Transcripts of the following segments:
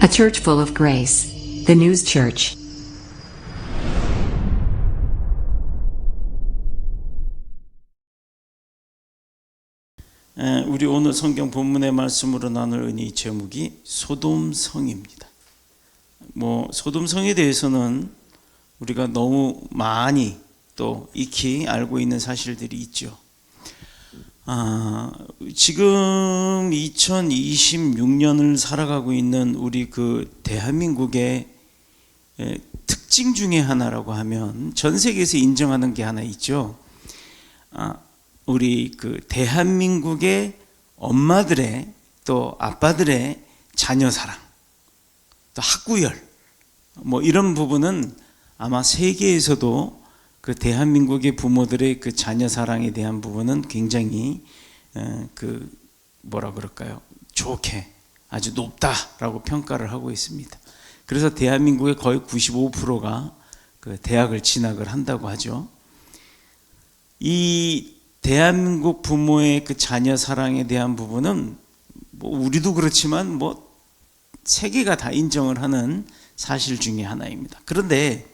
A church full of grace. The News Church. 우리 오늘 성경 본문의 말씀으로 나눌 은혜의 제목이 소돔성입니다. 소돔성에 대해서는 우리가 너무 많이 또 익히 알고 있는 사실들이 있죠. 지금 2026년을 살아가고 있는 우리 대한민국의 특징 중에 하나라고 하면 전 세계에서 인정하는 게 하나 있죠. 우리 대한민국의 엄마들의 또 아빠들의 자녀 사랑, 또 학구열, 이런 부분은 아마 세계에서도 대한민국의 부모들의 자녀 사랑에 대한 부분은 굉장히 좋게 아주 높다라고 평가를 하고 있습니다. 그래서 대한민국의 거의 95%가 대학을 진학을 한다고 하죠. 이 대한민국 부모의 자녀 사랑에 대한 부분은 우리도 그렇지만 세계가 다 인정을 하는 사실 중에 하나입니다. 그런데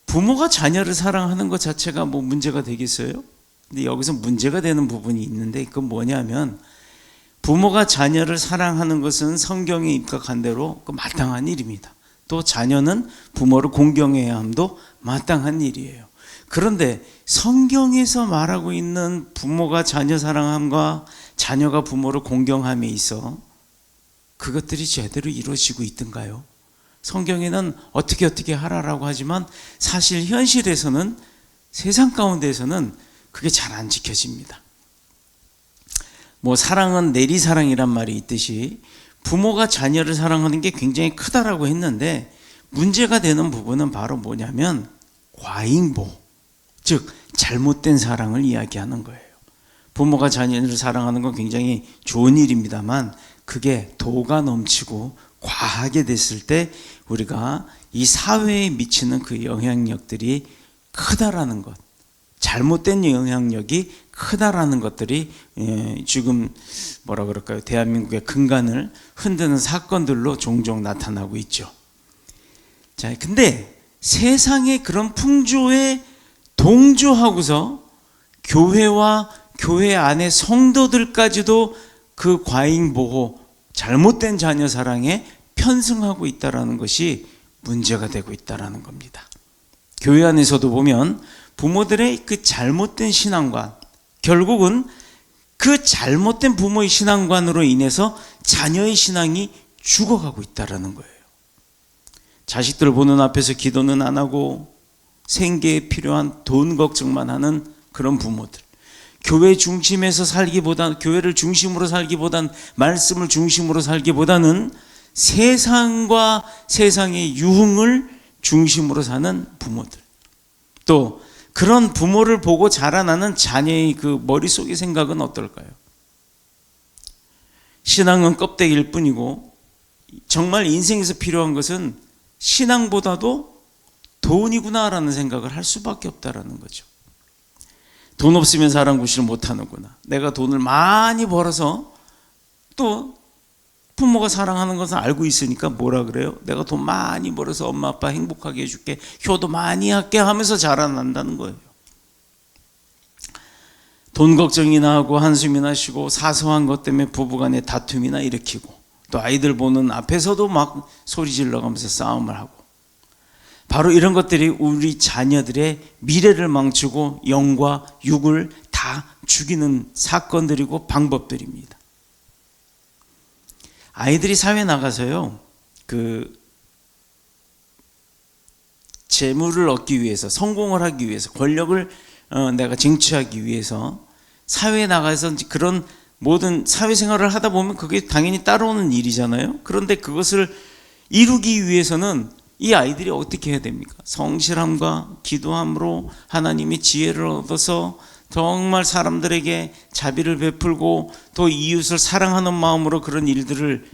부모가 자녀를 사랑하는 것 자체가 문제가 되겠어요? 근데 여기서 문제가 되는 부분이 있는데 그건 뭐냐면 부모가 자녀를 사랑하는 것은 성경에 입각한 대로 마땅한 일입니다. 또 자녀는 부모를 공경해야 함도 마땅한 일이에요. 그런데 성경에서 말하고 있는 부모가 자녀 사랑함과 자녀가 부모를 공경함에 있어 그것들이 제대로 이루어지고 있던가요? 성경에는 어떻게 하라라고 하지만 사실 현실에서는 세상 가운데에서는 그게 잘 안 지켜집니다. 사랑은 내리사랑이란 말이 있듯이 부모가 자녀를 사랑하는 게 굉장히 크다라고 했는데 문제가 되는 부분은 바로 뭐냐면 과잉보, 즉 잘못된 사랑을 이야기하는 거예요. 부모가 자녀를 사랑하는 건 굉장히 좋은 일입니다만 그게 도가 넘치고 과하게 됐을 때 우리가 이 사회에 미치는 그 영향력들이 크다라는 것, 잘못된 영향력이 크다라는 것들이 지금 대한민국의 근간을 흔드는 사건들로 종종 나타나고 있죠. 자, 근데 세상의 그런 풍조에 동조하고서 교회와 교회 안의 성도들까지도 그 과잉보호, 잘못된 자녀 사랑에 편승하고 있다는 것이 문제가 되고 있다는 겁니다. 교회 안에서도 보면 부모들의 잘못된 신앙관, 결국은 그 잘못된 부모의 신앙관으로 인해서 자녀의 신앙이 죽어가고 있다는 거예요. 자식들 보는 앞에서 기도는 안 하고 생계에 필요한 돈 걱정만 하는 그런 부모들, 교회 중심에서 살기보다, 교회를 중심으로 살기보단, 말씀을 중심으로 살기보다는 세상과 세상의 유흥을 중심으로 사는 부모들, 또 그런 부모를 보고 자라나는 자녀의 머릿속의 생각은 어떨까요? 신앙은 껍데기일 뿐이고 정말 인생에서 필요한 것은 신앙보다도 돈이구나라는 생각을 할 수밖에 없다라는 거죠. 돈 없으면 사람 구실을 못하는구나. 내가 돈을 많이 벌어서 또 부모가 사랑하는 것을 알고 있으니까 뭐라 그래요? 내가 돈 많이 벌어서 엄마 아빠 행복하게 해줄게, 효도 많이 할게 하면서 자라난다는 거예요. 돈 걱정이나 하고 한숨이나 쉬고 사소한 것 때문에 부부간에 다툼이나 일으키고 또 아이들 보는 앞에서도 막 소리 질러가면서 싸움을 하고, 바로 이런 것들이 우리 자녀들의 미래를 망치고 영과 육을 다 죽이는 사건들이고 방법들입니다. 아이들이 사회에 나가서요, 재물을 얻기 위해서, 성공을 하기 위해서, 권력을 내가 쟁취하기 위해서 사회에 나가서 그런 모든 사회생활을 하다 보면 그게 당연히 따라오는 일이잖아요. 그런데 그것을 이루기 위해서는 이 아이들이 어떻게 해야 됩니까? 성실함과 기도함으로 하나님이 지혜를 얻어서 정말 사람들에게 자비를 베풀고 또 이웃을 사랑하는 마음으로 그런 일들을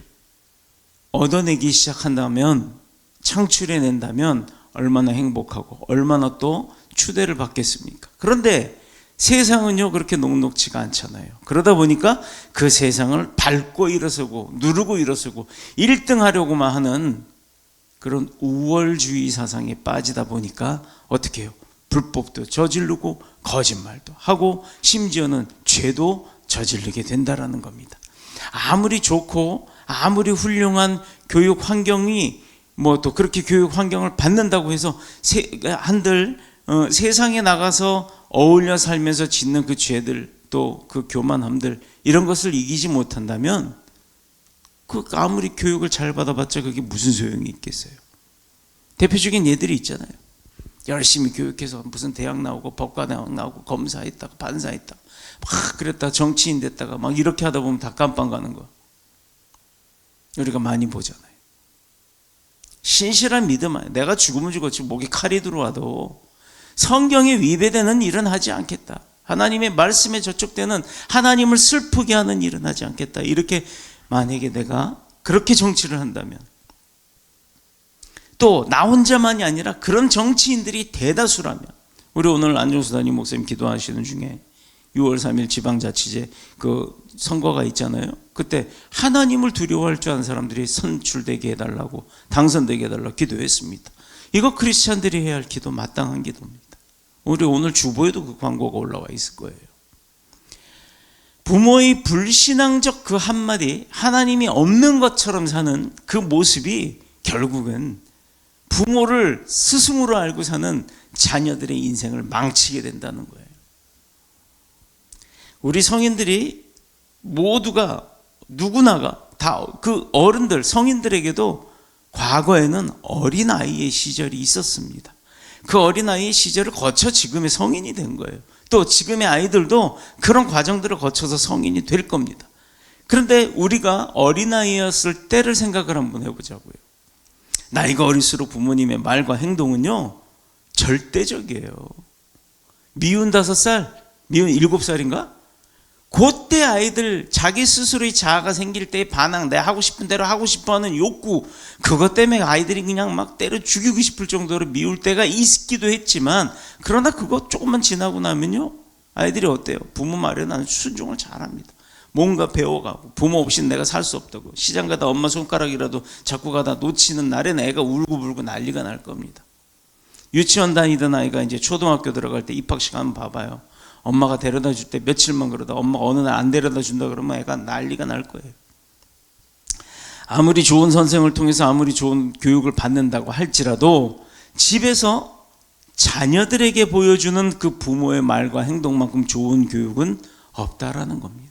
얻어내기 시작한다면, 창출해낸다면 얼마나 행복하고 얼마나 또 추대를 받겠습니까? 그런데 세상은요 그렇게 녹록지가 않잖아요. 그러다 보니까 그 세상을 밟고 일어서고 누르고 일어서고 1등 하려고만 하는 그런 우월주의 사상에 빠지다 보니까 어떻게 해요? 불법도 저지르고 거짓말도 하고 심지어는 죄도 저지르게 된다라는 겁니다. 아무리 좋고 아무리 훌륭한 교육 환경이 뭐 또 그렇게 교육 환경을 받는다고 해서 한들 세상에 나가서 어울려 살면서 짓는 그 죄들 또 그 교만함들 이런 것을 이기지 못한다면 그 아무리 교육을 잘 받아봤자 그게 무슨 소용이 있겠어요. 대표적인 예들이 있잖아요. 열심히 교육해서 무슨 대학 나오고 법과대학 나오고 검사했다가 판사했다가 막 그랬다가 정치인 됐다가 막 이렇게 하다 보면 다 깜빵 가는 거 우리가 많이 보잖아요. 신실한 믿음 안에 내가 죽으면 죽었지 목에 칼이 들어와도 성경에 위배되는 일은 하지 않겠다. 하나님의 말씀에 저촉되는 하나님을 슬프게 하는 일은 하지 않겠다. 이렇게 만약에 내가 그렇게 정치를 한다면 또 나 혼자만이 아니라 그런 정치인들이 대다수라면 우리 오늘 안종수 담임 목사님 기도하시는 중에 6월 3일 지방자치제 그 선거가 있잖아요. 그때 하나님을 두려워할 줄 아는 사람들이 선출되게 해달라고 당선되게 해달라고 기도했습니다. 이거 크리스찬들이 해야 할 기도 마땅한 기도입니다. 우리 오늘 주보에도 그 광고가 올라와 있을 거예요. 부모의 불신앙적 그 한마디 하나님이 없는 것처럼 사는 그 모습이 결국은 부모를 스승으로 알고 사는 자녀들의 인생을 망치게 된다는 거예요. 우리 성인들이 모두가 누구나가 다 그 어른들 성인들에게도 과거에는 어린아이의 시절이 있었습니다. 그 어린아이의 시절을 거쳐 지금의 성인이 된 거예요. 또 지금의 아이들도 그런 과정들을 거쳐서 성인이 될 겁니다. 그런데 우리가 어린아이였을 때를 생각을 한번 해보자고요. 나이가 어릴수록 부모님의 말과 행동은요 절대적이에요. 미운 5살, 미운 7살인가? 그때 아이들 자기 스스로의 자아가 생길 때의 반항, 내가 하고 싶은 대로 하고 싶어하는 욕구, 그것 때문에 아이들이 그냥 막 때려 죽이고 싶을 정도로 미울 때가 있기도 했지만, 그러나 그거 조금만 지나고 나면요 아이들이 어때요? 부모 말에 나는 순종을 잘합니다. 뭔가 배워가고 부모 없이는 내가 살 수 없다고 시장 가다 엄마 손가락이라도 잡고 가다 놓치는 날에는 애가 울고불고 난리가 날 겁니다. 유치원 다니던 아이가 이제 초등학교 들어갈 때 입학식 한번 봐봐요. 엄마가 데려다 줄 때 며칠만 그러다 엄마가 어느 날 안 데려다 준다 그러면 애가 난리가 날 거예요. 아무리 좋은 선생을 통해서 아무리 좋은 교육을 받는다고 할지라도 집에서 자녀들에게 보여주는 그 부모의 말과 행동만큼 좋은 교육은 없다라는 겁니다.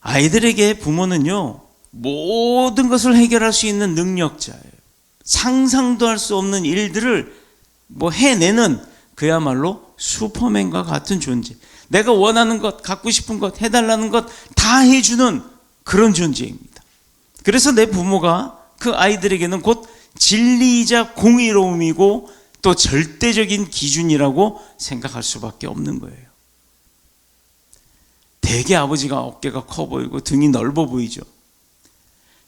아이들에게 부모는요 모든 것을 해결할 수 있는 능력자예요. 상상도 할 수 없는 일들을 해내는 그야말로 슈퍼맨과 같은 존재. 내가 원하는 것, 갖고 싶은 것, 해달라는 것 다 해주는 그런 존재입니다. 그래서 내 부모가 그 아이들에게는 곧 진리이자 공의로움이고 또 절대적인 기준이라고 생각할 수밖에 없는 거예요. 대개 아버지가 어깨가 커 보이고 등이 넓어 보이죠.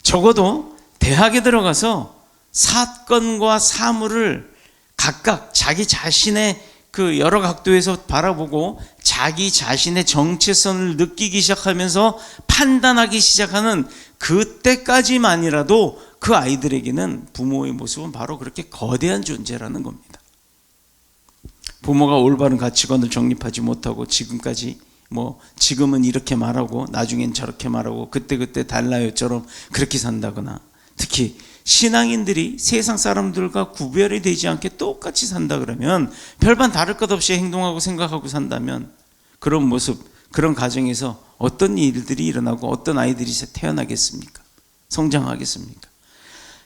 적어도 대학에 들어가서 사건과 사물을 각각 자기 자신의 그 여러 각도에서 바라보고 자기 자신의 정체성을 느끼기 시작하면서 판단하기 시작하는 그때까지만이라도 그 아이들에게는 부모의 모습은 바로 그렇게 거대한 존재라는 겁니다. 부모가 올바른 가치관을 정립하지 못하고 지금까지 지금은 이렇게 말하고 나중엔 저렇게 말하고 그때그때 달라요처럼 그렇게 산다거나, 특히 신앙인들이 세상 사람들과 구별이 되지 않게 똑같이 산다 그러면, 별반 다를 것 없이 행동하고 생각하고 산다면 그런 모습, 그런 가정에서 어떤 일들이 일어나고 어떤 아이들이 태어나겠습니까? 성장하겠습니까?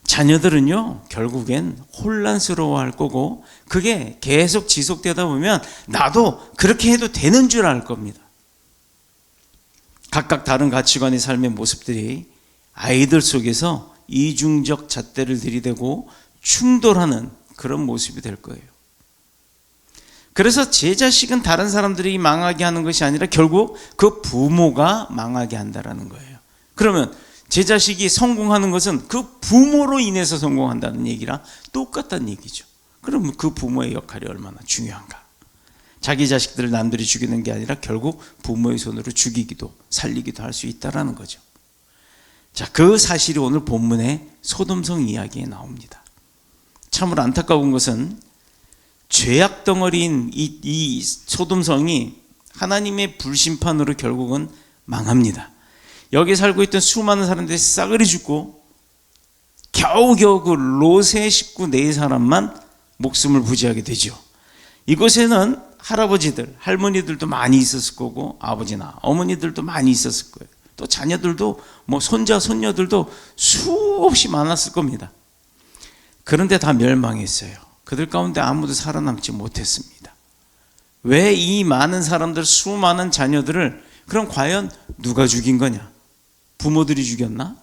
자녀들은요 결국엔 혼란스러워할 거고, 그게 계속 지속되다 보면 나도 그렇게 해도 되는 줄 알 겁니다. 각각 다른 가치관의 삶의 모습들이 아이들 속에서 이중적 잣대를 들이대고 충돌하는 그런 모습이 될 거예요. 그래서 제 자식은 다른 사람들이 망하게 하는 것이 아니라 결국 그 부모가 망하게 한다는 거예요. 그러면 제 자식이 성공하는 것은 그 부모로 인해서 성공한다는 얘기랑 똑같다는 얘기죠. 그럼 그 부모의 역할이 얼마나 중요한가. 자기 자식들을 남들이 죽이는 게 아니라 결국 부모의 손으로 죽이기도 살리기도 할 수 있다라는 거죠. 자, 그 사실이 오늘 본문의 소돔성 이야기에 나옵니다. 참으로 안타까운 것은 죄악 덩어리인 이 소돔성이 하나님의 불심판으로 결국은 망합니다. 여기 살고 있던 수많은 사람들이 싸그리 죽고 겨우겨우 그 롯의 식구 4사람만 목숨을 부지하게 되죠. 이곳에는 할아버지들, 할머니들도 많이 있었을 거고 아버지나 어머니들도 많이 있었을 거예요. 또 자녀들도 뭐 손자, 손녀들도 수없이 많았을 겁니다. 그런데 다 멸망했어요. 그들 가운데 아무도 살아남지 못했습니다. 왜 이 많은 사람들, 수많은 자녀들을 그럼 과연 누가 죽인 거냐? 부모들이 죽였나?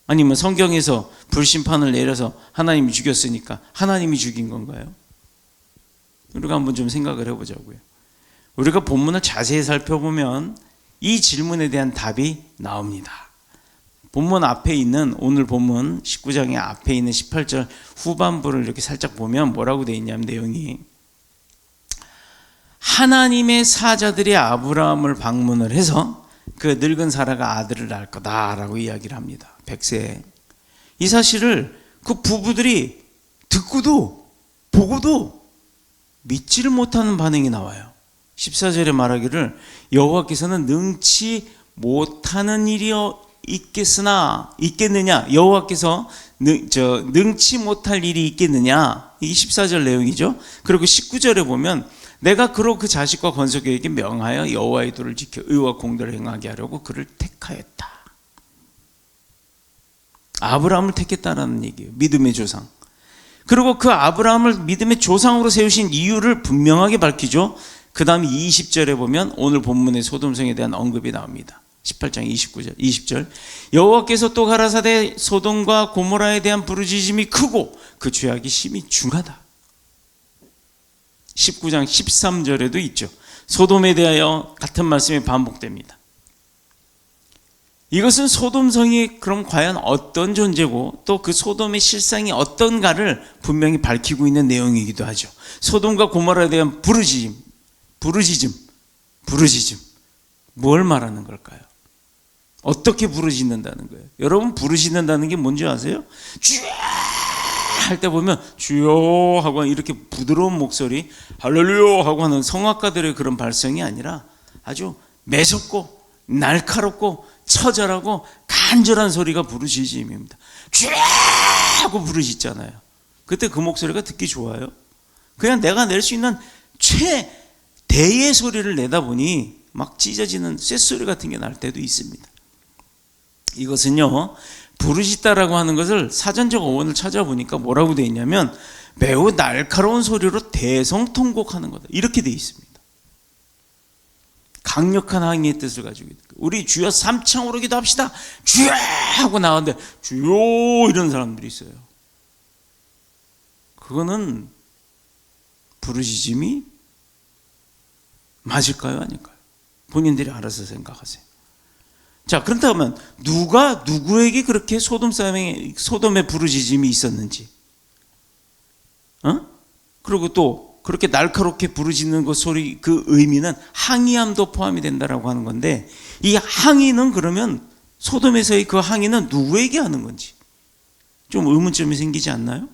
아니면 성경에서 불심판을 내려서 하나님이 죽였으니까 하나님이 죽인 건가요? 우리가 한번 좀 생각을 해보자고요. 우리가 본문을 자세히 살펴보면 이 질문에 대한 답이 나옵니다. 본문 앞에 있는 오늘 본문 19장의 앞에 있는 18절 후반부를 이렇게 살짝 보면 뭐라고 되어 있냐면 내용이 하나님의 사자들이 아브라함을 방문을 해서 그 늙은 사라가 아들을 낳을 거다라고 이야기를 합니다. 100세. 이 사실을 그 부부들이 듣고도 보고도 믿지를 못하는 반응이 나와요. 14절에 말하기를 여호와께서는 능치 못하는 일이 있겠느냐 여호와께서 능치 못할 일이 있겠느냐 이게 14절 내용이죠. 그리고 19절에 보면 내가 그로 그 자식과 건석에게 명하여 여호와의 도를 지켜 의와 공도를 행하게 하려고 그를 택하였다. 아브라함을 택했다라는 얘기예요. 믿음의 조상. 그리고 그 아브라함을 믿음의 조상으로 세우신 이유를 분명하게 밝히죠. 그 다음 20절에 보면 오늘 본문의 소돔성에 대한 언급이 나옵니다. 18장 20절 여호와께서 또 가라사대 소돔과 고모라에 대한 부르짖음이 크고 그 죄악이 심히 중하다. 19장 13절에도 있죠. 소돔에 대하여 같은 말씀이 반복됩니다. 이것은 소돔성이 그럼 과연 어떤 존재고 또 그 소돔의 실상이 어떤가를 분명히 밝히고 있는 내용이기도 하죠. 소돔과 고모라에 대한 부르짖음 뭘 말하는 걸까요? 어떻게 부르짖는다는 거예요? 여러분 부르짖는다는 게 뭔지 아세요? 쥐야 할 때 보면 주여 하고 이렇게 부드러운 목소리 할렐루야 하고 하는 성악가들의 그런 발성이 아니라 아주 매섭고 날카롭고 처절하고 간절한 소리가 부르짖음입니다. 쥐야 하고 부르짖잖아요. 그때 그 목소리가 듣기 좋아요. 그냥 내가 낼 수 있는 최대의 소리를 내다 보니 막 찢어지는 쇳소리 같은 게 날 때도 있습니다. 이것은요 부르짖다라고 하는 것을 사전적 어원을 찾아보니까 뭐라고 되어 있냐면 매우 날카로운 소리로 대성통곡하는 거다 이렇게 되어 있습니다. 강력한 항의의 뜻을 가지고 있다. 우리 주여 삼창으로 기도합시다 주여 하고 나왔는데 주여 이런 사람들이 있어요. 그거는 부르짖음이 맞을까요 아닐까요? 본인들이 알아서 생각하세요. 자, 그렇다면 누가 누구에게 그렇게 소돔의 부르짖음이 있었는지, 그리고 또 그렇게 날카롭게 부르짖는 그 소리, 그 의미는 항의함도 포함이 된다라고 하는 건데, 이 항의는 그러면 소돔에서의 그 항의는 누구에게 하는 건지 좀 의문점이 생기지 않나요?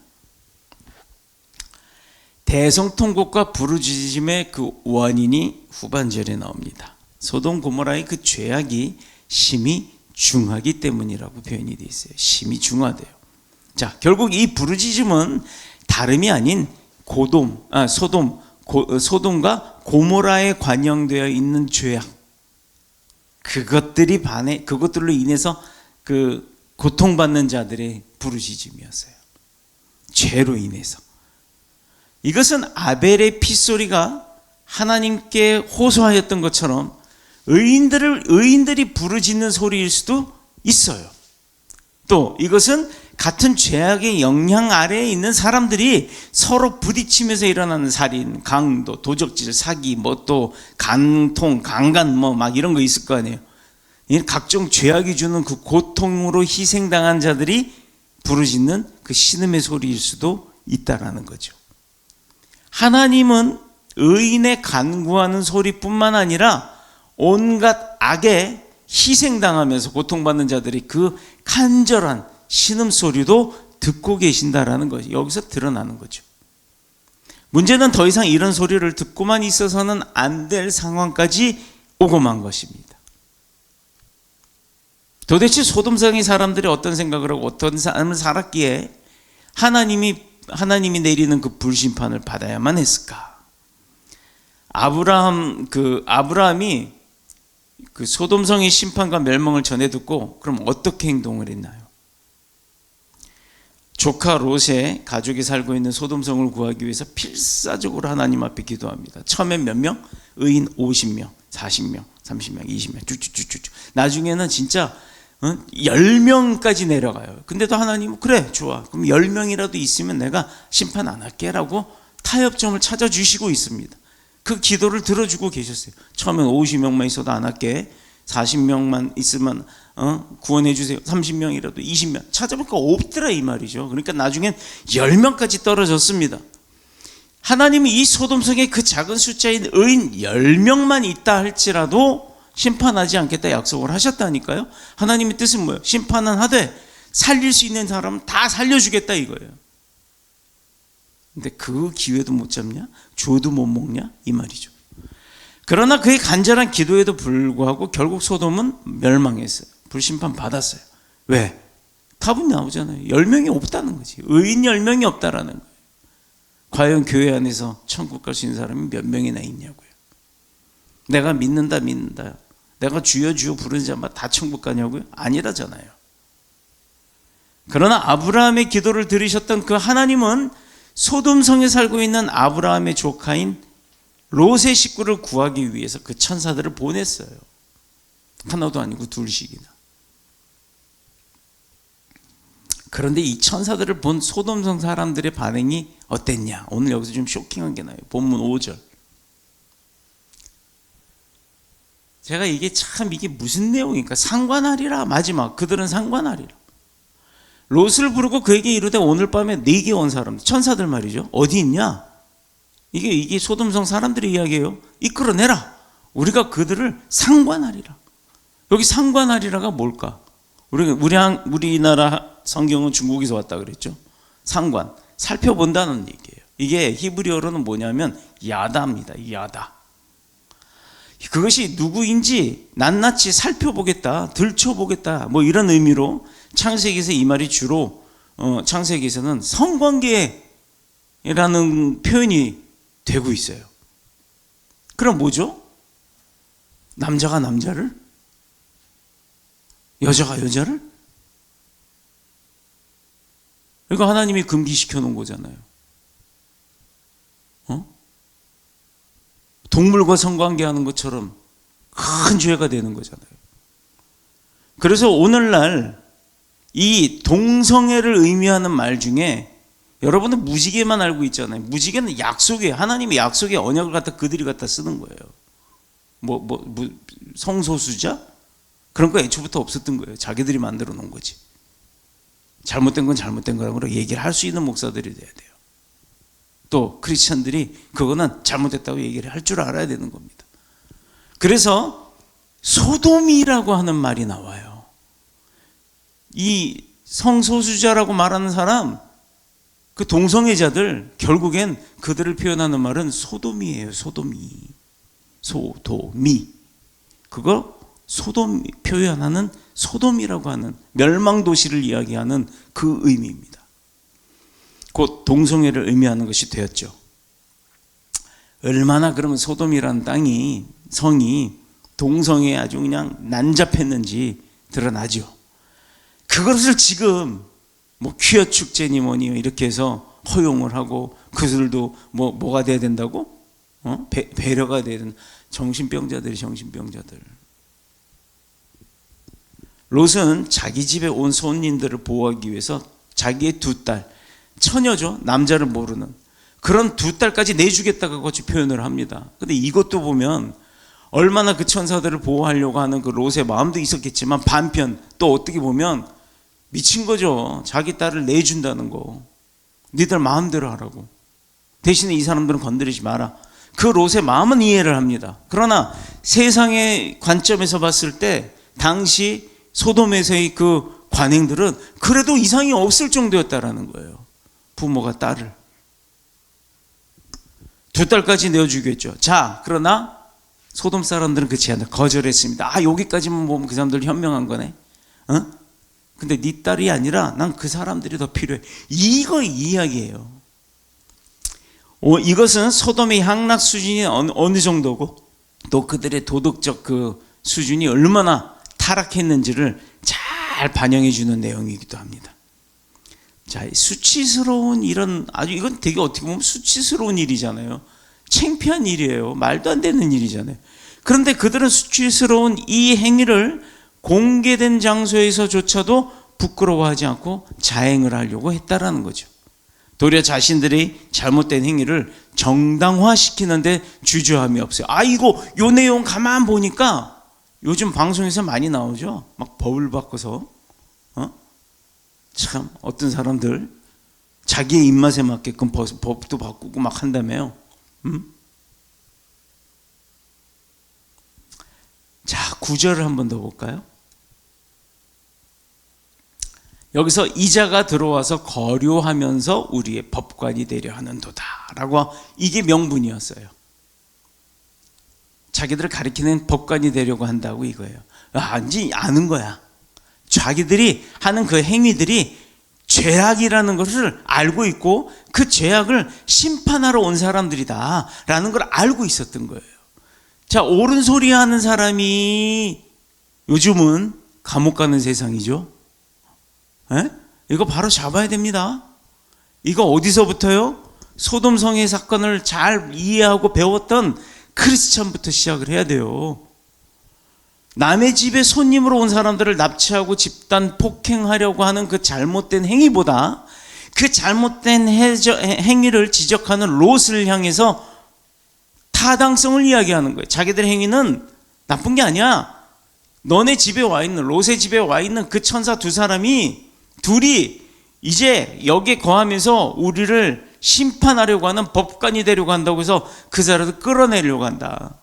대성통곡과 부르짖음의 그 원인이 후반절에 나옵니다. 소돔 고모라의 그 죄악이 심히 중하기 때문이라고 표현이 되어 있어요. 심히 중하대요. 자, 결국 이 부르짖음은 다름이 아닌 소돔과 고모라에 관영되어 있는 죄악, 그것들로 인해서 그 고통받는 자들의 부르짖음이었어요. 죄로 인해서. 이것은 아벨의 핏소리가 하나님께 호소하였던 것처럼 의인들이 부르짖는 소리일 수도 있어요. 또 이것은 같은 죄악의 영향 아래에 있는 사람들이 서로 부딪히면서 일어나는 살인, 강도, 도적질, 사기, 또 간통, 강간 막 이런 거 있을 거 아니에요. 각종 죄악이 주는 그 고통으로 희생당한 자들이 부르짖는 그 신음의 소리일 수도 있다라는 거죠. 하나님은 의인의 간구하는 소리뿐만 아니라 온갖 악에 희생당하면서 고통받는 자들이 그 간절한 신음소리도 듣고 계신다라는 것이 여기서 드러나는 거죠. 문제는 더 이상 이런 소리를 듣고만 있어서는 안 될 상황까지 오고 만 것입니다. 도대체 소돔성의 사람들이 어떤 생각을 하고 어떤 삶을 살았기에 하나님이 내리는 그 불심판을 받아야만 했을까? 아브라함이 그 소돔성의 심판과 멸망을 전해 듣고 그럼 어떻게 행동을 했나요? 조카 롯의 가족이 살고 있는 소돔성을 구하기 위해서 필사적으로 하나님 앞에 기도합니다. 처음엔 몇 명? 의인 50명, 40명, 30명, 20명 쭉쭉쭉쭉. 나중에는 진짜 10명까지 내려가요. 근데도 하나님은 그래 좋아 그럼 10명이라도 있으면 내가 심판 안 할게 라고 타협점을 찾아주시고 있습니다. 그 기도를 들어주고 계셨어요. 처음엔 50명만 있어도 안 할게, 40명만 있으면 구원해 주세요, 30명이라도 20명 찾아보니까 없더라 이 말이죠. 그러니까 나중엔 10명까지 떨어졌습니다. 하나님이 이 소돔성의 그 작은 숫자인 의인 10명만 있다 할지라도 심판하지 않겠다 약속을 하셨다니까요. 하나님의 뜻은 뭐예요? 심판은 하되 살릴 수 있는 사람은 다 살려주겠다 이거예요. 근데 그 기회도 못 잡냐? 줘도 못 먹냐? 이 말이죠. 그러나 그의 간절한 기도에도 불구하고 결국 소돔은 멸망했어요. 불심판 받았어요. 왜? 답은 나오잖아요. 10명이 없다는 거지. 의인 10명이 없다라는 거예요. 과연 교회 안에서 천국 갈 수 있는 사람이 몇 명이나 있냐고요. 내가 믿는다 내가 주여 주여 부르는 자마다 다 천국 가냐고요? 아니라잖아요. 그러나 아브라함의 기도를 들으셨던 그 하나님은 소돔성에 살고 있는 아브라함의 조카인 롯의 식구를 구하기 위해서 그 천사들을 보냈어요. 하나도 아니고 둘씩이나. 그런데 이 천사들을 본 소돔성 사람들의 반응이 어땠냐? 오늘 여기서 좀 쇼킹한 게 나요. 본문 5절. 제가 이게 무슨 내용입니까? 상관하리라. 마지막 그들은 상관하리라. 롯을 부르고 그에게 이르되 오늘 밤에 네게 온 사람들, 천사들 말이죠. 어디 있냐? 이게 소돔성 사람들의 이야기예요. 이끌어내라. 우리가 그들을 상관하리라. 여기 상관하리라가 뭘까? 우리나라 성경은 중국에서 왔다 그랬죠. 상관, 살펴본다는 얘기예요. 이게 히브리어로는 뭐냐면 야다입니다. 야다. 그것이 누구인지 낱낱이 살펴보겠다, 들춰보겠다, 뭐 이런 의미로 창세기에서 이 말이 주로 창세기에서는 성관계라는 표현이 되고 있어요. 그럼 뭐죠? 남자가 남자를? 여자가 여자를? 이거 하나님이 금기시켜 놓은 거잖아요. 동물과 성관계하는 것처럼 큰 죄가 되는 거잖아요. 그래서 오늘날 이 동성애를 의미하는 말 중에 여러분은 무지개만 알고 있잖아요. 무지개는 약속이에요. 하나님의 약속의 언약을 갖다 그들이 갖다 쓰는 거예요. 성소수자? 그런 거 애초부터 없었던 거예요. 자기들이 만들어 놓은 거지. 잘못된 건 잘못된 거라고 얘기를 할 수 있는 목사들이 돼야 돼요. 또 크리스천들이 그거는 잘못됐다고 얘기를 할 줄 알아야 되는 겁니다. 그래서 소돔이라고 하는 말이 나와요. 이 성소수자라고 말하는 사람, 그 동성애자들, 결국엔 그들을 표현하는 말은 소돔이에요. 소돔이. 그거 소돔 표현하는 소돔이라고 하는 멸망도시를 이야기하는 그 의미입니다. 곧 동성애를 의미하는 것이 되었죠. 얼마나 그러면 소돔이라는 성이 동성애에 아주 그냥 난잡했는지 드러나죠. 그것을 지금 퀴어 축제니 뭐니 이렇게 해서 허용을 하고 그들도 뭐가 돼야 된다고? 배려가 돼야 된다. 정신병자들. 롯은 자기 집에 온 손님들을 보호하기 위해서 자기의 두 딸, 처녀죠. 남자를 모르는 그런 두 딸까지 내주겠다고 같이 표현을 합니다. 근데 이것도 보면 얼마나 그 천사들을 보호하려고 하는 그 롯의 마음도 있었겠지만 반편 또 어떻게 보면 미친 거죠. 자기 딸을 내준다는 거. 니들 마음대로 하라고. 대신에 이 사람들은 건드리지 마라. 그 롯의 마음은 이해를 합니다. 그러나 세상의 관점에서 봤을 때 당시 소돔에서의 그 관행들은 그래도 이상이 없을 정도였다라는 거예요. 부모가 딸을 2딸까지 내어주겠죠. 자, 그러나 소돔 사람들은 그 제안을 거절했습니다. 아, 여기까지만 보면 그 사람들 현명한 거네. 근데 네 딸이 아니라 난 그 사람들이 더 필요해. 이거 이야기예요. 이것은 소돔의 향락 수준이 어느 정도고 또 그들의 도덕적 그 수준이 얼마나 타락했는지를 잘 반영해 주는 내용이기도 합니다. 자, 수치스러운 이런 아주 이건 되게 어떻게 보면 수치스러운 일이잖아요. 창피한 일이에요. 말도 안 되는 일이잖아요. 그런데 그들은 수치스러운 이 행위를 공개된 장소에서조차도 부끄러워하지 않고 자행을 하려고 했다라는 거죠. 도리어 자신들이 잘못된 행위를 정당화시키는데 주저함이 없어요. 아, 이거 요 내용 가만 보니까 요즘 방송에서 많이 나오죠. 막 법을 바꿔서 참 어떤 사람들 자기의 입맛에 맞게끔 법도 바꾸고 막 한다며요. 자, 9절을 한 번 더 볼까요? 여기서 이자가 들어와서 거류하면서 우리의 법관이 되려 하는도다 라고, 이게 명분이었어요. 자기들을 가리키는 법관이 되려고 한다고 이거예요. 이제 아는 거야. 자기들이 하는 그 행위들이 죄악이라는 것을 알고 있고 그 죄악을 심판하러 온 사람들이다 라는 걸 알고 있었던 거예요. 자, 옳은 소리 하는 사람이 요즘은 감옥 가는 세상이죠. 이거 바로 잡아야 됩니다. 이거 어디서부터요? 소돔성의 사건을 잘 이해하고 배웠던 크리스찬부터 시작을 해야 돼요. 남의 집에 손님으로 온 사람들을 납치하고 집단 폭행하려고 하는 그 잘못된 행위보다 그 잘못된 행위를 지적하는 롯을 향해서 타당성을 이야기하는 거예요. 자기들의 행위는 나쁜 게 아니야. 너네 집에 와 있는, 롯의 집에 와 있는 그 천사 두 사람이 둘이 이제 여기에 거하면서 우리를 심판하려고 하는 법관이 되려고 한다고 해서 그 사람을 끌어내려고 한다.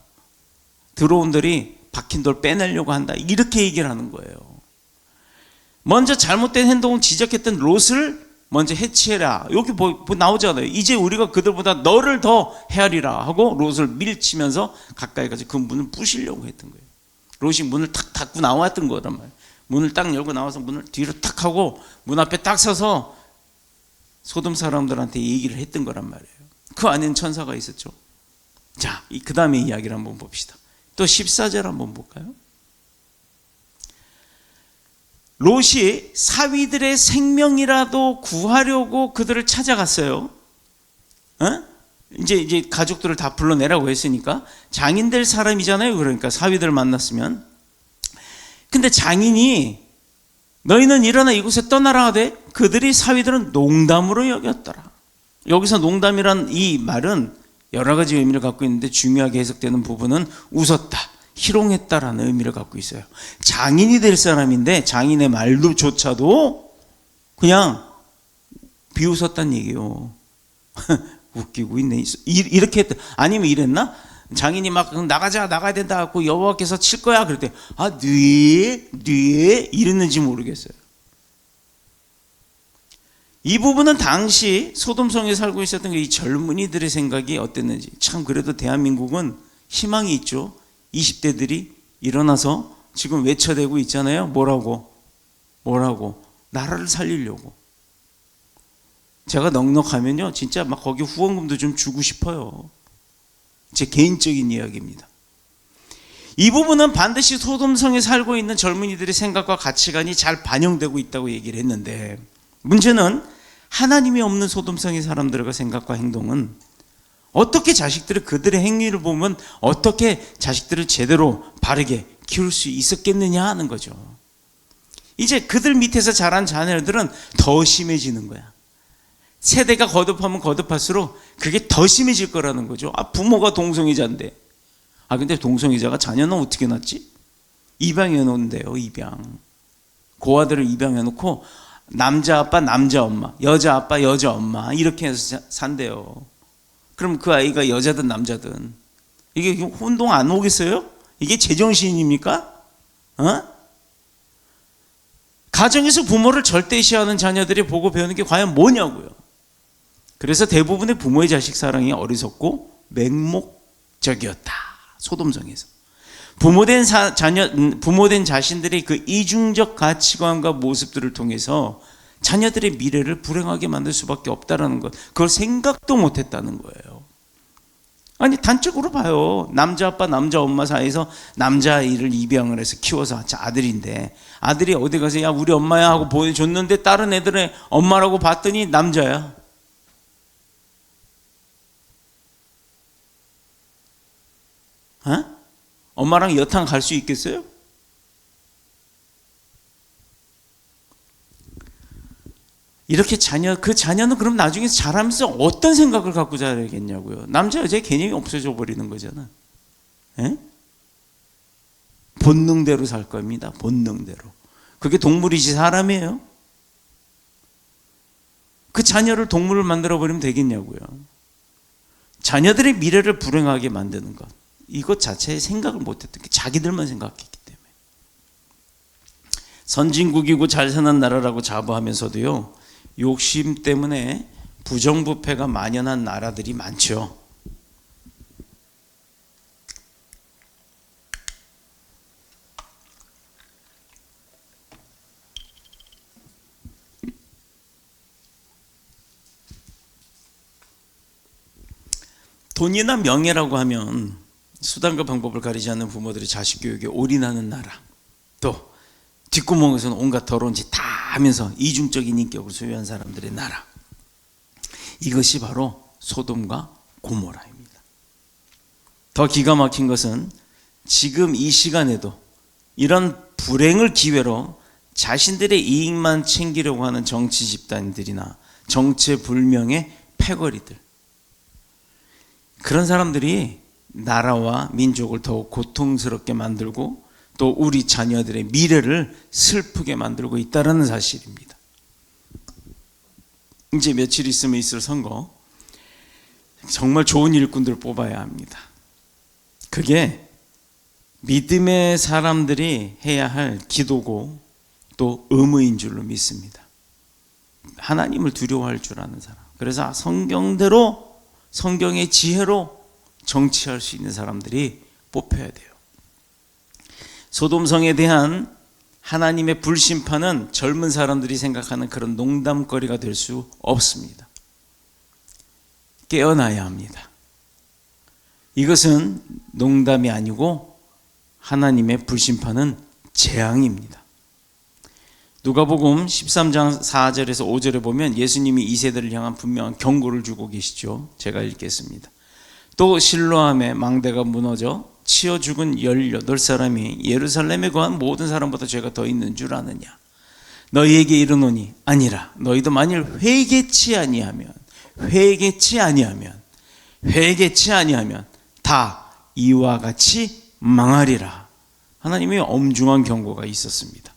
들어온 들이 박힌 돌 빼내려고 한다. 이렇게 얘기를 하는 거예요. 먼저 잘못된 행동을 지적했던 롯을 먼저 해치해라. 여기 나오잖아요. 이제 우리가 그들보다 너를 더 헤아리라 하고 롯을 밀치면서 가까이 가서 그 문을 부시려고 했던 거예요. 롯이 문을 탁 닫고 나왔던 거란 말이에요. 문을 딱 열고 나와서 문을 뒤로 탁 하고 문 앞에 딱 서서 소돔 사람들한테 얘기를 했던 거란 말이에요. 그 안에는 천사가 있었죠. 자, 그 다음에 이야기를 한번 봅시다. 또 14절 한번 볼까요? 롯이 사위들의 생명이라도 구하려고 그들을 찾아갔어요. 이제 가족들을 다 불러내라고 했으니까 장인 될 사람이잖아요. 그러니까 사위들을 만났으면. 근데 장인이 너희는 일어나 이곳에 떠나라 하되 그들이 사위들은 농담으로 여겼더라. 여기서 농담이란 이 말은 여러 가지 의미를 갖고 있는데 중요하게 해석되는 부분은 웃었다, 희롱했다라는 의미를 갖고 있어요. 장인이 될 사람인데 장인의 말도조차도 그냥 비웃었다는 얘기예요. 웃기고 있네. 이렇게 했다. 아니면 이랬나? 장인이 막 나가야 된다 하고 여호와께서 칠 거야 그랬대. 네 이랬는지 모르겠어요. 이 부분은 당시 소돔성에 살고 있었던 이 젊은이들의 생각이 어땠는지. 참 그래도 대한민국은 희망이 있죠. 20대들이 일어나서 지금 외쳐대고 있잖아요. 뭐라고? 나라를 살리려고. 제가 넉넉하면요 진짜 막 거기 후원금도 좀 주고 싶어요. 제 개인적인 이야기입니다. 이 부분은 반드시 소돔성에 살고 있는 젊은이들의 생각과 가치관이 잘 반영되고 있다고 얘기를 했는데, 문제는 하나님이 없는 소돔성의 사람들과 생각과 행동은 어떻게 자식들을, 그들의 행위를 보면 어떻게 자식들을 제대로 바르게 키울 수 있었겠느냐 하는 거죠. 이제 그들 밑에서 자란 자녀들은 더 심해지는 거야. 세대가 거듭하면 거듭할수록 그게 더 심해질 거라는 거죠. 부모가 동성애자인데. 근데 동성애자가 자녀는 어떻게 낳지? 입양해 놓는데요, 입양. 고아들을 입양해 놓고 남자 아빠, 남자 엄마, 여자 아빠, 여자 엄마 이렇게 해서 산대요. 그럼 그 아이가 여자든 남자든 이게 혼동 안 오겠어요? 이게 제정신입니까? 가정에서 부모를 절대시하는 자녀들이 보고 배우는 게 과연 뭐냐고요. 그래서 대부분의 부모의 자식 사랑이 어리석고 맹목적이었다. 소돔성에서 부모된 자신들의 그 이중적 가치관과 모습들을 통해서 자녀들의 미래를 불행하게 만들 수밖에 없다라는 것, 그걸 생각도 못했다는 거예요. 아니 단적으로 봐요. 남자 아빠 남자 엄마 사이에서 남자아이를 입양을 해서 키워서 아들인데, 아들이 어디 가서 야 우리 엄마야 하고 보여줬는데 다른 애들의 엄마라고 봤더니 남자야. 엄마랑 여탕 갈 수 있겠어요? 이렇게 그 자녀는 그럼 나중에 자라면서 어떤 생각을 갖고 자라겠냐고요. 남자 여자의 개념이 없어져 버리는 거잖아. 본능대로 살 겁니다. 본능대로. 그게 동물이지 사람이에요? 그 자녀를 동물을 만들어 버리면 되겠냐고요. 자녀들의 미래를 불행하게 만드는 것, 이것 자체에 생각을 못했던 게 자기들만 생각했기 때문에. 선진국이고 잘 사는 나라라고 자부하면서도요, 욕심 때문에 부정부패가 만연한 나라들이 많죠. 돈이나 명예라고 하면 수단과 방법을 가리지 않는 부모들이 자식 교육에 올인하는 나라, 또 뒷구멍에서는 온갖 더러운 짓 다 하면서 이중적인 인격을 소유한 사람들의 나라, 이것이 바로 소돔과 고모라입니다. 더 기가 막힌 것은 지금 이 시간에도 이런 불행을 기회로 자신들의 이익만 챙기려고 하는 정치 집단들이나 정체불명의 패거리들, 그런 사람들이 나라와 민족을 더욱 고통스럽게 만들고 또 우리 자녀들의 미래를 슬프게 만들고 있다는 사실입니다. 이제 며칠 있으면 있을 선거, 정말 좋은 일꾼들을 뽑아야 합니다. 그게 믿음의 사람들이 해야 할 기도고 또 의무인 줄로 믿습니다. 하나님을 두려워할 줄 아는 사람, 그래서 성경대로 성경의 지혜로 정치할 수 있는 사람들이 뽑혀야 돼요. 소돔성에 대한 하나님의 불심판은 젊은 사람들이 생각하는 그런 농담거리가 될 수 없습니다. 깨어나야 합니다. 이것은 농담이 아니고 하나님의 불심판은 재앙입니다. 누가복음 13장 4절에서 5절에 보면 예수님이 이 세대를 향한 분명한 경고를 주고 계시죠. 제가 읽겠습니다. 또 실로암에 망대가 무너져 치어 죽은 18사람이 예루살렘에 거한 모든 사람보다 죄가 더 있는 줄 아느냐. 너희에게 이르노니 아니라 너희도 만일 회개치 아니하면 다 이와 같이 망하리라. 하나님의 엄중한 경고가 있었습니다.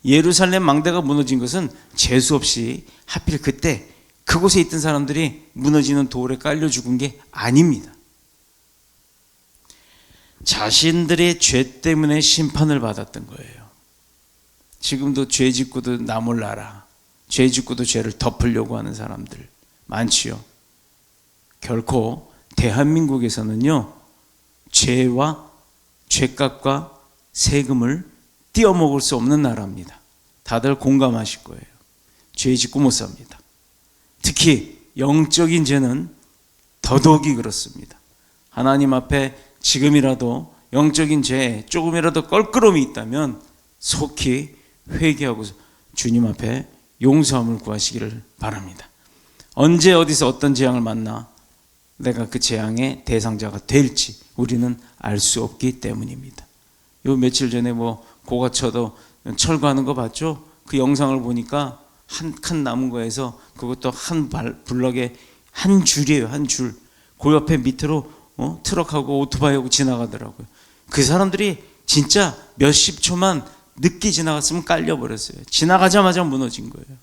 예루살렘 망대가 무너진 것은 재수 없이 하필 그때 그곳에 있던 사람들이 무너지는 돌에 깔려 죽은 게 아닙니다. 자신들의 죄 때문에 심판을 받았던 거예요. 지금도 죄 짓고도 나 몰라라, 죄 짓고도 죄를 덮으려고 하는 사람들 많지요. 결코 대한민국에서는요, 죄와 죄값과 세금을 띄어먹을 수 없는 나라입니다. 다들 공감하실 거예요. 죄 짓고 못 삽니다. 특히 영적인 죄는 더더욱이 그렇습니다. 하나님 앞에 지금이라도 영적인 죄에 조금이라도 껄끄러움이 있다면 속히 회개하고 주님 앞에 용서함을 구하시기를 바랍니다. 언제 어디서 어떤 재앙을 만나 내가 그 재앙의 대상자가 될지 우리는 알 수 없기 때문입니다. 요 며칠 전에 고가쳐도 철거하는 거 봤죠? 그 영상을 보니까 한 칸 남은 거에서 그것도 한 블럭에 한 줄이에요. 한 줄. 그 옆에 밑으로 트럭하고 오토바이하고 지나가더라고요. 그 사람들이 진짜 몇십 초만 늦게 지나갔으면 깔려버렸어요. 지나가자마자 무너진 거예요.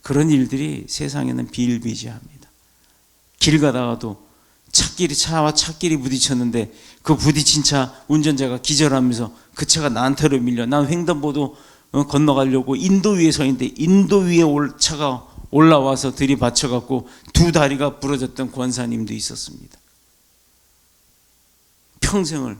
그런 일들이 세상에는 비일비재합니다. 길 가다가도 차와 차끼리 부딪혔는데 그 부딪힌 차 운전자가 기절하면서 그 차가 나한테로 밀려. 난 횡단보도 건너가려고 인도 위에 서 있는데 인도 위에 차가 올라와서 들이받쳐갖고 두 다리가 부러졌던 권사님도 있었습니다. 평생을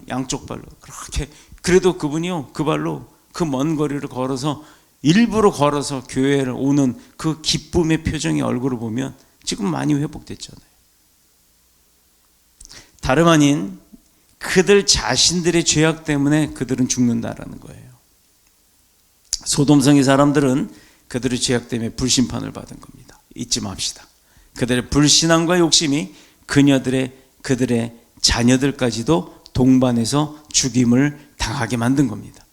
양쪽 발로 그렇게, 그래도 그분이요 그 발로 그 먼 거리를 걸어서 일부러 걸어서 교회를 오는 그 기쁨의 표정의 얼굴을 보면 지금 많이 회복됐잖아요. 다름 아닌 그들 자신들의 죄악 때문에 그들은 죽는다라는 거예요. 소돔성의 사람들은 그들의 죄악 때문에 불심판을 받은 겁니다. 잊지 맙시다. 그들의 불신앙과 욕심이 그들의 자녀들까지도 동반해서 죽임을 당하게 만든 겁니다.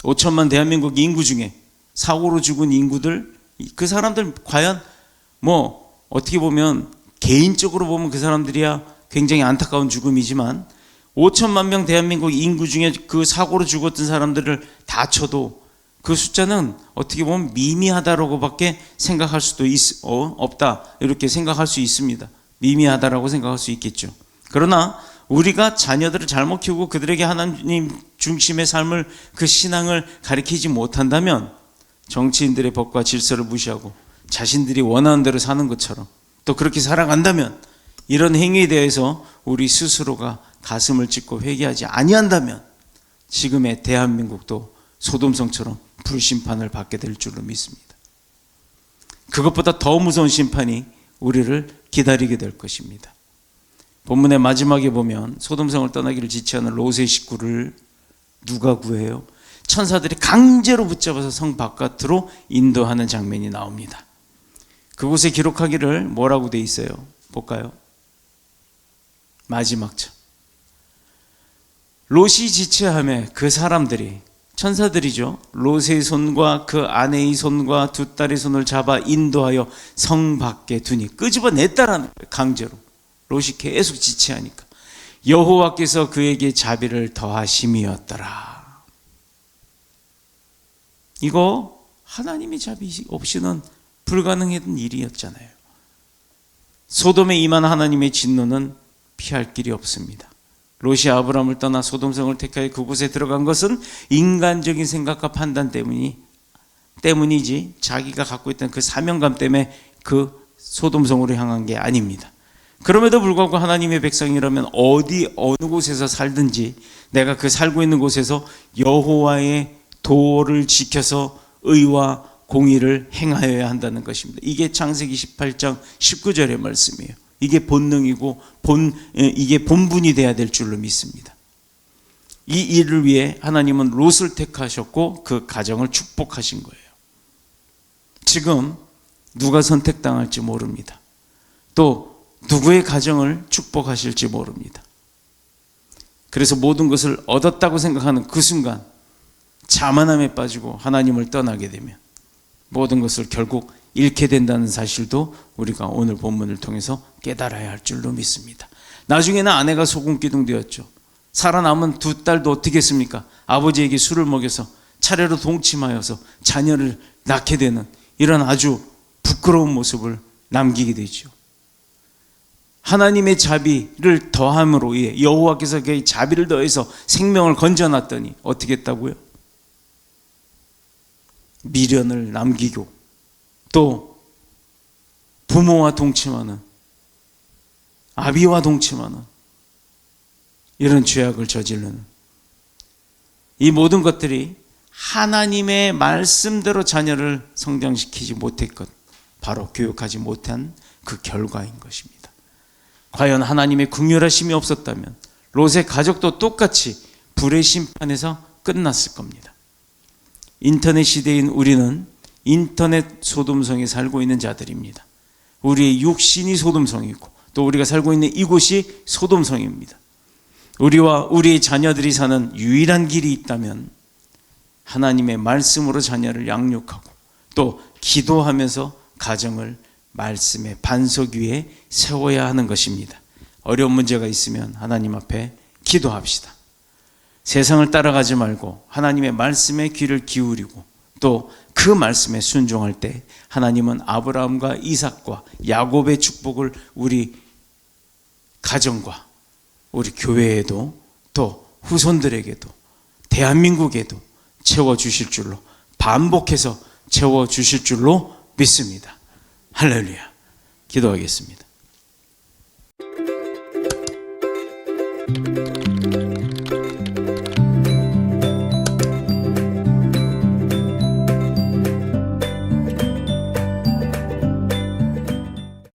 5천만 대한민국 인구 중에 사고로 죽은 인구들, 그 사람들 과연 어떻게 보면 개인적으로 보면 그 사람들이야 굉장히 안타까운 죽음이지만 5천만 명 대한민국 인구 중에 그 사고로 죽었던 사람들을 다 쳐도 그 숫자는 어떻게 보면 미미하다라고밖에 생각할 수도 없다, 이렇게 생각할 수 있습니다. 미미하다라고 생각할 수 있겠죠. 그러나 우리가 자녀들을 잘못 키우고 그들에게 하나님 중심의 삶을, 그 신앙을 가르치지 못한다면 정치인들의 법과 질서를 무시하고 자신들이 원하는 대로 사는 것처럼 또 그렇게 살아간다면, 이런 행위에 대해서 우리 스스로가 가슴을 찢고 회개하지 아니한다면 지금의 대한민국도 소돔성처럼 불심판을 받게 될 줄로 믿습니다. 그것보다 더 무서운 심판이 우리를 기다리게 될 것입니다. 본문의 마지막에 보면 소돔성을 떠나기를 지체하는 롯의 식구를 누가 구해요? 천사들이 강제로 붙잡아서 성 바깥으로 인도하는 장면이 나옵니다. 그곳에 기록하기를 뭐라고 돼 있어요? 볼까요? 마지막 절. 롯이 지체함에 그 사람들이, 천사들이죠, 롯의 손과 그 아내의 손과 두 딸의 손을 잡아 인도하여 성 밖에 두니, 끄집어냈다라는 거예요. 강제로. 롯이 계속 지체하니까 여호와께서 그에게 자비를 더하심이었더라. 이거 하나님의 자비 없이는 불가능했던 일이었잖아요. 소돔에 임한 하나님의 진노는 피할 길이 없습니다. 롯이 아브람을 떠나 소돔성을 택하여 그곳에 들어간 것은 인간적인 생각과 판단 때문이지 자기가 갖고 있던 그 사명감 때문에 그 소돔성으로 향한 게 아닙니다. 그럼에도 불구하고 하나님의 백성이라면 어느 곳에서 살든지 내가 그 살고 있는 곳에서 여호와의 도를 지켜서 의와 공의를 행하여야 한다는 것입니다. 이게 창세기 18장 19절의 말씀이에요. 이게 본능이고 이게 본분이 돼야 될 줄로 믿습니다. 이 일을 위해 하나님은 롯을 택하셨고 그 가정을 축복하신 거예요. 지금 누가 선택당할지 모릅니다. 또 누구의 가정을 축복하실지 모릅니다. 그래서 모든 것을 얻었다고 생각하는 그 순간 자만함에 빠지고 하나님을 떠나게 되면 모든 것을 결국 잃게 된다는 사실도 우리가 오늘 본문을 통해서 깨달아야 할 줄로 믿습니다. 나중에는 아내가 소금기둥 되었죠. 살아남은 두 딸도 어떻게 했습니까? 아버지에게 술을 먹여서 차례로 동침하여서 자녀를 낳게 되는 이런 아주 부끄러운 모습을 남기게 되죠. 하나님의 자비를 더함으로 인해 여호와께서 그의 자비를 더해서 생명을 건져놨더니 어떻게 했다고요? 미련을 남기고 또 부모와 동침하는, 아비와 동침하는 이런 죄악을 저지르는 이 모든 것들이 하나님의 말씀대로 자녀를 성장시키지 못했건 바로 교육하지 못한 그 결과인 것입니다. 과연 하나님의 긍휼하심이 없었다면 롯의 가족도 똑같이 불의 심판에서 끝났을 겁니다. 인터넷 시대인 우리는 인터넷 소돔성에 살고 있는 자들입니다. 우리의 육신이 소돔성이고 또 우리가 살고 있는 이곳이 소돔성입니다. 우리와 우리의 자녀들이 사는 유일한 길이 있다면 하나님의 말씀으로 자녀를 양육하고 또 기도하면서 가정을 말씀의 반석 위에 세워야 하는 것입니다. 어려운 문제가 있으면 하나님 앞에 기도합시다. 세상을 따라가지 말고 하나님의 말씀에 귀를 기울이고 또 그 말씀에 순종할 때 하나님은 아브라함과 이삭과 야곱의 축복을 우리 가정과 우리 교회에도 또 후손들에게도 대한민국에도 채워주실 줄로, 반복해서 채워주실 줄로 믿습니다. 할렐루야. 기도하겠습니다.